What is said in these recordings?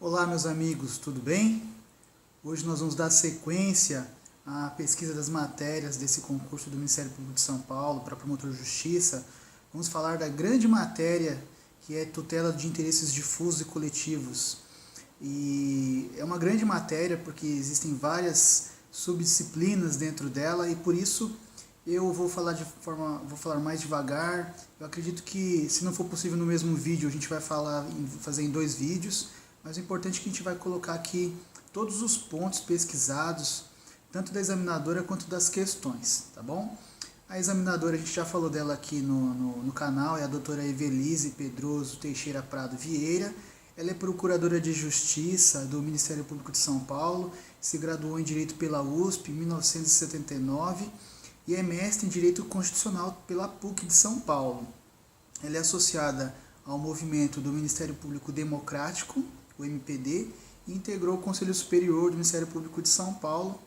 Olá, meus amigos, tudo bem? Hoje nós vamos dar sequência à pesquisa das matérias desse concurso do Ministério Público de São Paulo para promotor de justiça. Vamos falar da grande matéria que é tutela de interesses difusos e coletivos. E é uma grande matéria porque existem várias subdisciplinas dentro dela e por isso eu vou falar mais devagar. Eu acredito que, se não for possível no mesmo vídeo, a gente vai fazer em 2 vídeos. Mas o importante é que a gente vai colocar aqui todos os pontos pesquisados, tanto da examinadora quanto das questões, tá bom? A examinadora, a gente já falou dela aqui no canal, é a doutora Evelise Pedroso Teixeira Prado Vieira. Ela é procuradora de Justiça do Ministério Público de São Paulo, se graduou em Direito pela USP em 1979 e é mestre em Direito Constitucional pela PUC de São Paulo. Ela é associada ao movimento do Ministério Público Democrático, o MPD, e integrou o Conselho Superior do Ministério Público de São Paulo,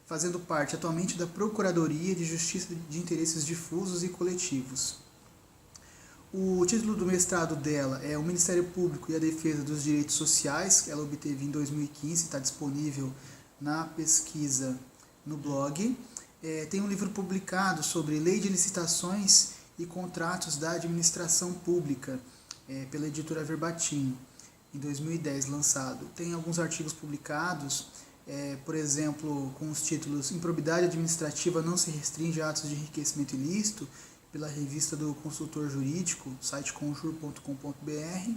fazendo parte atualmente da Procuradoria de Justiça de Interesses Difusos e Coletivos. O título do mestrado dela é O Ministério Público e a Defesa dos Direitos Sociais, que ela obteve em 2015, está disponível na pesquisa no blog. Tem um livro publicado sobre Lei de Licitações e Contratos da Administração Pública, pela editora Verbatim, em 2010 lançado. Tem alguns artigos publicados, por exemplo, com os títulos Improbidade Administrativa não se restringe a atos de enriquecimento ilícito, pela revista do Consultor Jurídico, site conjur.com.br.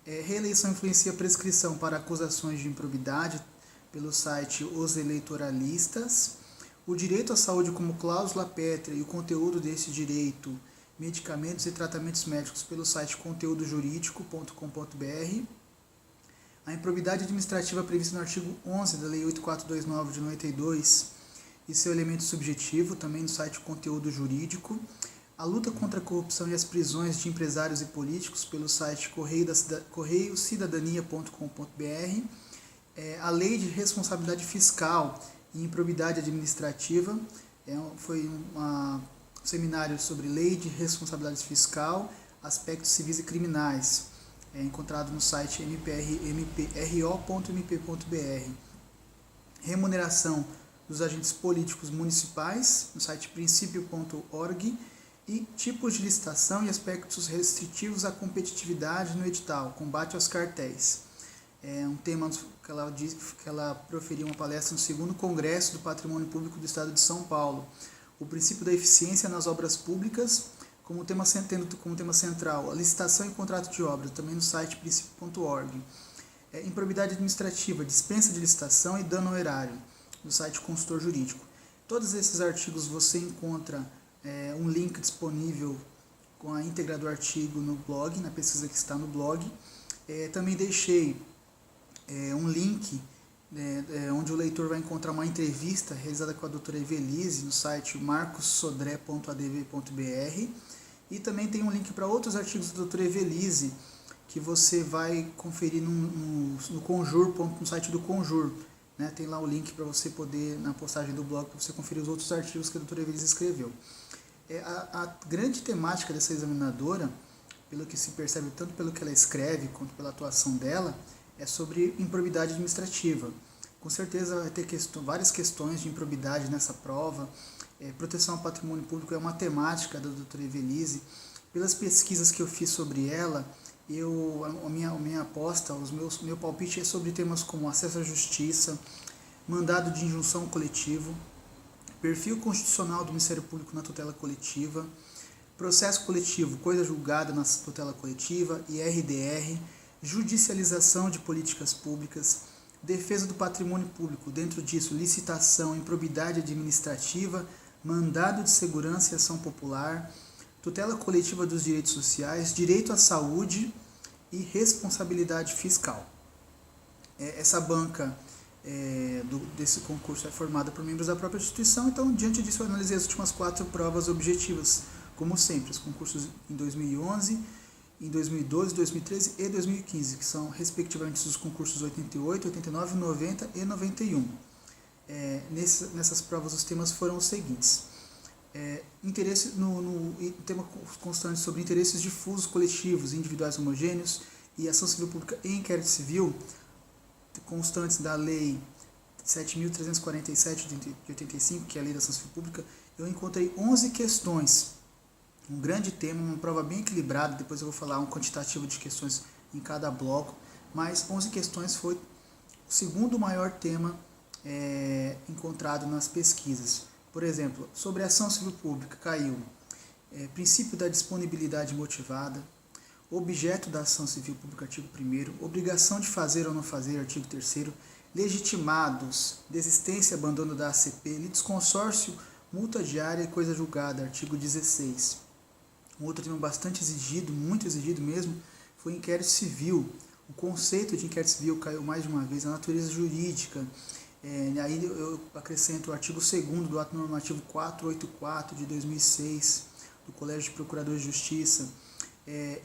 Reeleição influencia a prescrição para acusações de improbidade, pelo site Os Eleitoralistas. O direito à saúde como cláusula pétrea e o conteúdo desse direito, medicamentos e tratamentos médicos, pelo site conteudojuridico.com.br. A improbidade administrativa prevista no artigo 11 da Lei 8429 de 92 e seu elemento subjetivo, também no site Conteúdo Jurídico. A luta contra a corrupção e as prisões de empresários e políticos, pelo site correiocidadania.com.br. A Lei de Responsabilidade Fiscal e Improbidade Administrativa, foi um seminário sobre Lei de Responsabilidade Fiscal, Aspectos Civis e Criminais, encontrado no site mpro.mp.br. Remuneração dos agentes políticos municipais, no site princípio.org. E tipos de licitação e aspectos restritivos à competitividade no edital, combate aos cartéis. É um tema que ela proferiu uma palestra no 2º Congresso do Patrimônio Público do Estado de São Paulo. O princípio da eficiência nas obras públicas, tendo como tema central a licitação e contrato de obras, também no site princípio.org. Improbidade administrativa, dispensa de licitação e dano ao erário, no site Consultor Jurídico. Todos esses artigos você encontra um link disponível com a íntegra do artigo no blog, na pesquisa que está no blog. Também deixei um link onde o leitor vai encontrar uma entrevista realizada com a doutora Evelise no site marcossodré.adv.br, e também tem um link para outros artigos da doutora Evelise que você vai conferir no site do Conjur. Tem lá o link para você poder, na postagem do blog, para você conferir os outros artigos que a doutora Evelise escreveu. A grande temática dessa examinadora, pelo que se percebe tanto pelo que ela escreve quanto pela atuação dela, é sobre improbidade administrativa. Com certeza vai ter várias questões de improbidade nessa prova. Proteção ao patrimônio público é uma temática da doutora Evelise. Pelas pesquisas que eu fiz sobre ela, a minha aposta, meu palpite é sobre temas como acesso à justiça, mandado de injunção coletivo, perfil constitucional do Ministério Público na tutela coletiva, processo coletivo, coisa julgada na tutela coletiva, IRDR, judicialização de políticas públicas, defesa do patrimônio público, dentro disso licitação, improbidade administrativa, mandado de segurança e ação popular, tutela coletiva dos direitos sociais, direito à saúde e responsabilidade fiscal. Essa banca desse concurso é formada por membros da própria instituição, então diante disso eu analisei as últimas 4 provas objetivas, como sempre, os concursos em 2011, em 2012, 2013 e 2015, que são respectivamente os concursos 88, 89, 90 e 91. Nessas provas os temas foram os seguintes: tema constante sobre interesses difusos, coletivos e individuais homogêneos e ação civil pública e inquérito civil. constantes da Lei 7.347 de 85, que é a Lei da Ação Civil Pública, eu encontrei 11 questões. Um grande tema, uma prova bem equilibrada. Depois eu vou falar um quantitativo de questões em cada bloco, mas 11 questões foi o segundo maior tema encontrado nas pesquisas. Por exemplo, sobre a ação civil pública caiu princípio da disponibilidade motivada, objeto da ação civil pública, artigo 1º, obrigação de fazer ou não fazer, artigo 3º, legitimados, desistência e abandono da ACP, litisconsórcio, multa diária e coisa julgada, artigo 16. Um outro tema bastante exigido, muito exigido mesmo, foi o inquérito civil. O conceito de inquérito civil caiu mais de uma vez, a natureza jurídica. Aí eu acrescento o artigo 2º do Ato Normativo 484 de 2006, do Colégio de Procuradores de Justiça.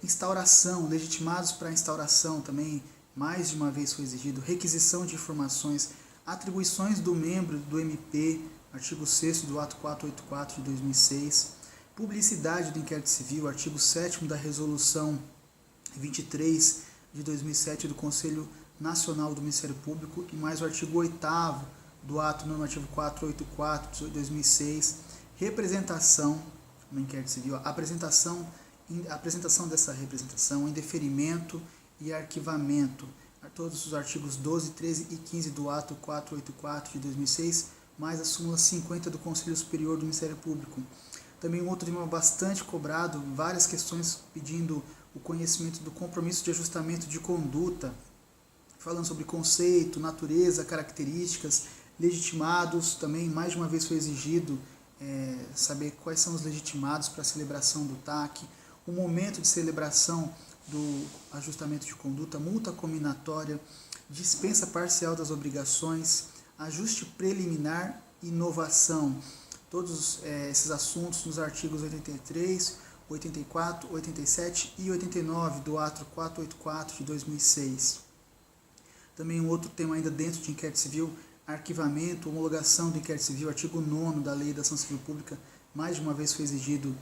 Instauração, legitimados para instauração também, mais de uma vez foi exigido. Requisição de informações, atribuições do membro do MP, artigo 6º do Ato 484 de 2006. Publicidade do inquérito civil, artigo 7º da Resolução 23 de 2007 do Conselho Nacional do Ministério Público e mais o artigo 8º do Ato Normativo 484 de 2006. Representação no inquérito civil, apresentação dessa representação, indeferimento e arquivamento. Todos os artigos 12, 13 e 15 do Ato 484 de 2006, mais a súmula 50 do Conselho Superior do Ministério Público. Também um outro tema bastante cobrado, várias questões pedindo o conhecimento do compromisso de ajustamento de conduta, falando sobre conceito, natureza, características, legitimados. Também mais de uma vez foi exigido saber quais são os legitimados para a celebração do TAC, o momento de celebração do ajustamento de conduta, multa cominatória, dispensa parcial das obrigações, ajuste preliminar e inovação. Todos esses assuntos nos artigos 83, 84, 87 e 89 do Ato 484 de 2006. Também um outro tema ainda dentro de inquérito civil, arquivamento, homologação do inquérito civil, artigo 9º da Lei da Ação Civil Pública, mais de uma vez foi exigido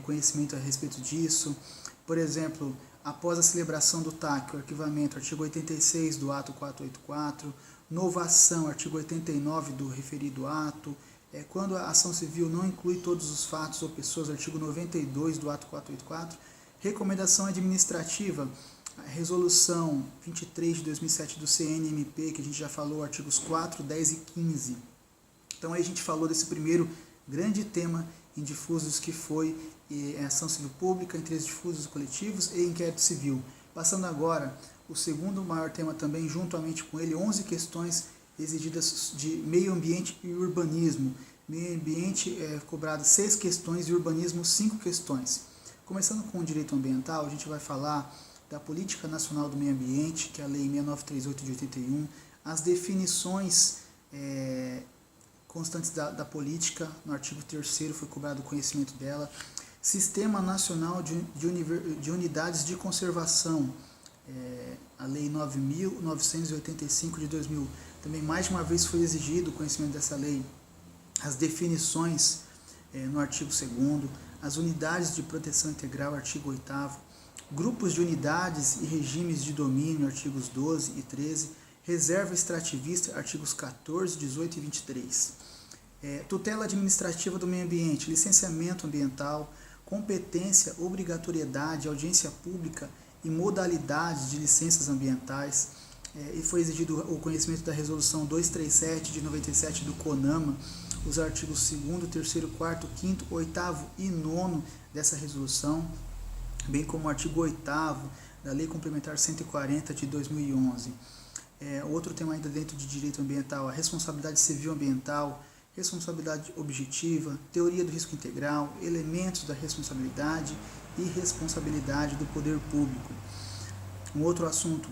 conhecimento a respeito disso. Por exemplo, após a celebração do TAC, o arquivamento, artigo 86 do Ato 484, novação, artigo 89 do referido ato, quando a ação civil não inclui todos os fatos ou pessoas, artigo 92 do Ato 484, recomendação administrativa, resolução 23 de 2007 do CNMP, que a gente já falou, artigos 4, 10 e 15. Então aí a gente falou desse primeiro grande tema em difusos, que foi ação civil pública, interesses difusos coletivos e inquérito civil. Passando agora, o segundo maior tema também, juntamente com ele, 11 questões exigidas de meio ambiente e urbanismo. Meio ambiente cobrado 6 questões e urbanismo 5 questões. Começando com o direito ambiental, a gente vai falar da Política Nacional do Meio Ambiente, que é a Lei 6938 de 81, as definições constantes da política, no artigo 3º foi cobrado o conhecimento dela, Sistema Nacional de Unidades de Conservação, a Lei 9.985 de 2000, também mais de uma vez foi exigido o conhecimento dessa lei, as definições no artigo 2º, as unidades de proteção integral, artigo 8º, grupos de unidades e regimes de domínio, artigos 12 e 13, reserva extrativista, artigos 14, 18 e 23. Tutela administrativa do meio ambiente, licenciamento ambiental, competência, obrigatoriedade, audiência pública e modalidades de licenças ambientais. E foi exigido o conhecimento da resolução 237 de 97 do CONAMA, os artigos 2º, 3º, 4º, 5º, 8º e 9º dessa resolução, bem como o artigo 8º da Lei Complementar 140 de 2011. Outro tema ainda dentro de direito ambiental, a responsabilidade civil ambiental, responsabilidade objetiva, teoria do risco integral, elementos da responsabilidade e responsabilidade do poder público. Um outro assunto,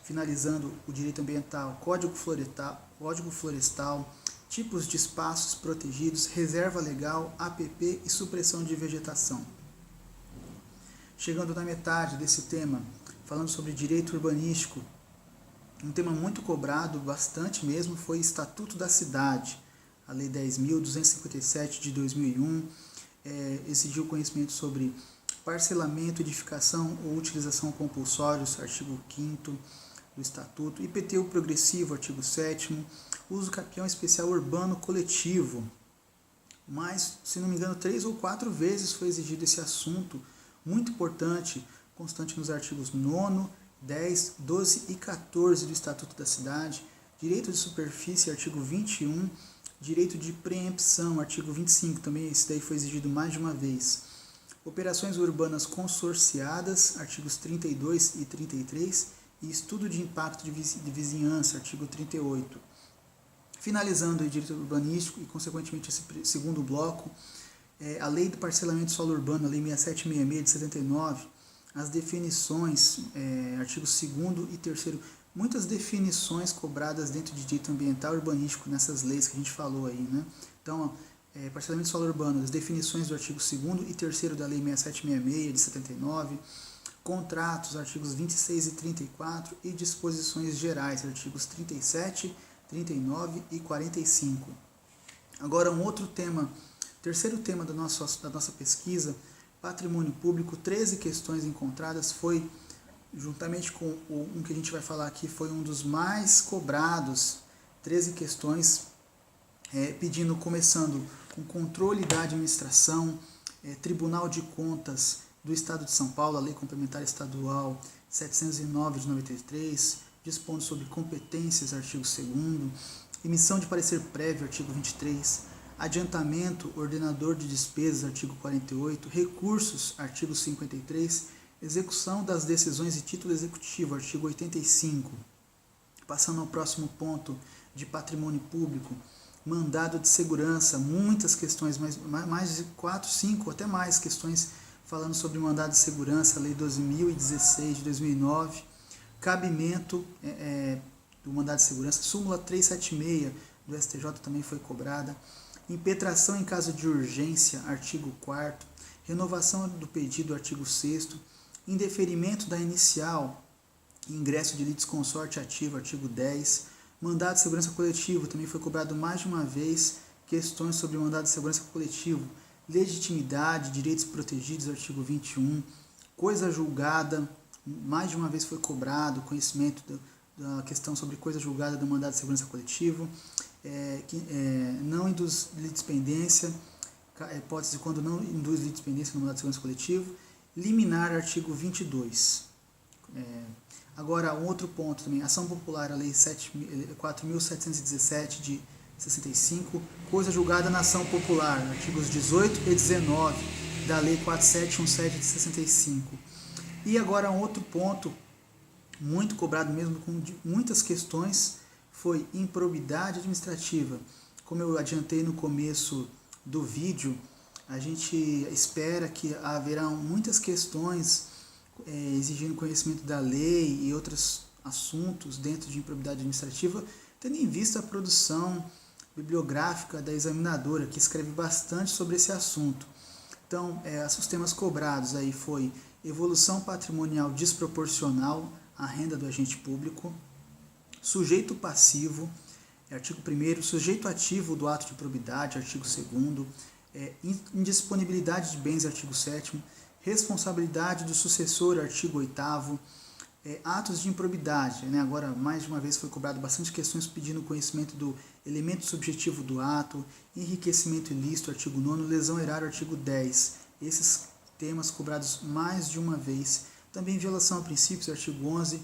finalizando o direito ambiental, Código Florestal, tipos de espaços protegidos, reserva legal, APP e supressão de vegetação. Chegando na metade desse tema, falando sobre direito urbanístico, um tema muito cobrado, bastante mesmo, foi Estatuto da Cidade. A Lei 10.257 de 2001 exigiu conhecimento sobre parcelamento, edificação ou utilização compulsórios, artigo 5º do Estatuto, IPTU progressivo, artigo 7º, uso capião especial urbano coletivo. Mas, se não me engano, 3 ou 4 vezes foi exigido esse assunto, muito importante, constante nos artigos 9º, 10, 12 e 14 do Estatuto da Cidade, direito de superfície, artigo 21, direito de preempção, artigo 25, também esse daí foi exigido mais de uma vez. Operações urbanas consorciadas, artigos 32 e 33, e estudo de impacto de vizinhança, artigo 38. Finalizando o direito urbanístico e, consequentemente, esse segundo bloco, a Lei do Parcelamento de Solo Urbano, a Lei 6766 de 79, as definições, artigos 2º e 3º, muitas definições cobradas dentro de direito ambiental e urbanístico nessas leis que a gente falou aí, né? Então, parcelamento de solo urbano, as definições do artigo 2º e 3º da Lei 6766 de 79, contratos, artigos 26 e 34 e disposições gerais, artigos 37, 39 e 45. Agora, um outro tema, terceiro tema da nossa pesquisa, patrimônio público, 13 questões encontradas, foi, juntamente com um que a gente vai falar aqui, foi um dos mais cobrados, 13 questões, começando com controle da administração, Tribunal de Contas do Estado de São Paulo, a Lei Complementar Estadual 709 de 93, dispondo sobre competências, artigo 2º, emissão de parecer prévio, artigo 23, adiantamento, ordenador de despesas, artigo 48, recursos, artigo 53, execução das decisões e título executivo, artigo 85. Passando ao próximo ponto de patrimônio público, mandado de segurança, muitas questões, mais de 4, 5, até mais questões falando sobre mandado de segurança, Lei 12.016 de 2009, cabimento do mandado de segurança, súmula 376 do STJ também foi cobrada, impetração em caso de urgência, artigo 4º, renovação do pedido, artigo 6º, indeferimento da inicial, ingresso de litisconsorte ativo, artigo 10, mandado de segurança coletivo, também foi cobrado mais de uma vez, questões sobre mandado de segurança coletivo, legitimidade, direitos protegidos, artigo 21, coisa julgada, mais de uma vez foi cobrado, conhecimento da questão sobre coisa julgada do mandado de segurança coletivo, não induz litispendência, hipótese quando não induz litispendência no mandado de segurança coletivo, liminar, artigo 22. Agora, um outro ponto também, ação popular, a Lei 4.717 de 65, coisa julgada na ação popular, artigos 18 e 19 da Lei 4717 de 65. E agora um outro ponto, muito cobrado mesmo, com muitas questões, foi improbidade administrativa. Como eu adiantei no começo do vídeo, a gente espera que haverão muitas questões exigindo conhecimento da lei e outros assuntos dentro de improbidade administrativa, tendo em vista a produção bibliográfica da examinadora, que escreve bastante sobre esse assunto. Então, os temas cobrados aí foi evolução patrimonial desproporcional à renda do agente público, sujeito passivo, artigo 1º, sujeito ativo do ato de improbidade, artigo 2º, indisponibilidade de bens, artigo 7º, responsabilidade do sucessor, artigo 8º, atos de improbidade, agora mais de uma vez foi cobrado bastante questões pedindo conhecimento do elemento subjetivo do ato, enriquecimento ilícito, artigo 9º, lesão erária, artigo 10. Esses temas cobrados mais de uma vez. Também violação a princípios, artigo 11.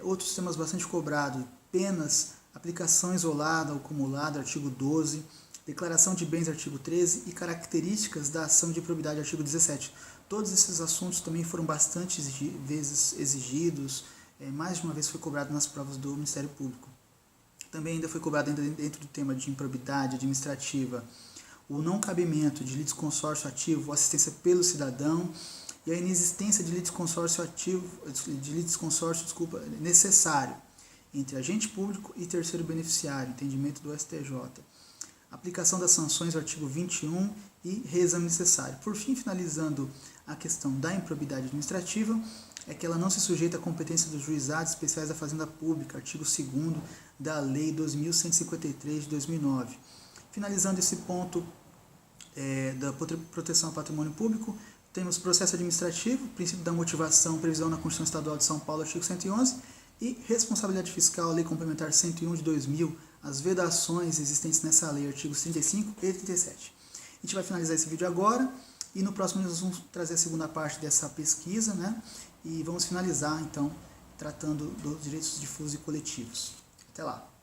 Outros temas bastante cobrados, penas, aplicação isolada ou acumulada, artigo 12. Declaração de bens, artigo 13, e características da ação de improbidade, artigo 17. Todos esses assuntos também foram bastante vezes exigidos, mais de uma vez foi cobrado nas provas do Ministério Público. Também ainda foi cobrado dentro do tema de improbidade administrativa o não cabimento de litisconsórcio ativo ou assistência pelo cidadão e a inexistência de litisconsórcio necessário entre agente público e terceiro beneficiário, entendimento do STJ. Aplicação das sanções, artigo 21, e reexame necessário. Por fim, finalizando a questão da improbidade administrativa, que ela não se sujeita à competência dos juizados especiais da Fazenda Pública, artigo 2º da Lei 2.153 de 2009. Finalizando esse ponto da proteção ao patrimônio público, temos processo administrativo, princípio da motivação, previsão na Constituição Estadual de São Paulo, artigo 111, E responsabilidade fiscal, Lei Complementar 101 de 2000, as vedações existentes nessa lei, artigos 35 e 37. A gente vai finalizar esse vídeo agora e no próximo nós vamos trazer a segunda parte dessa pesquisa, né? E vamos finalizar, então, tratando dos direitos difusos e coletivos. Até lá!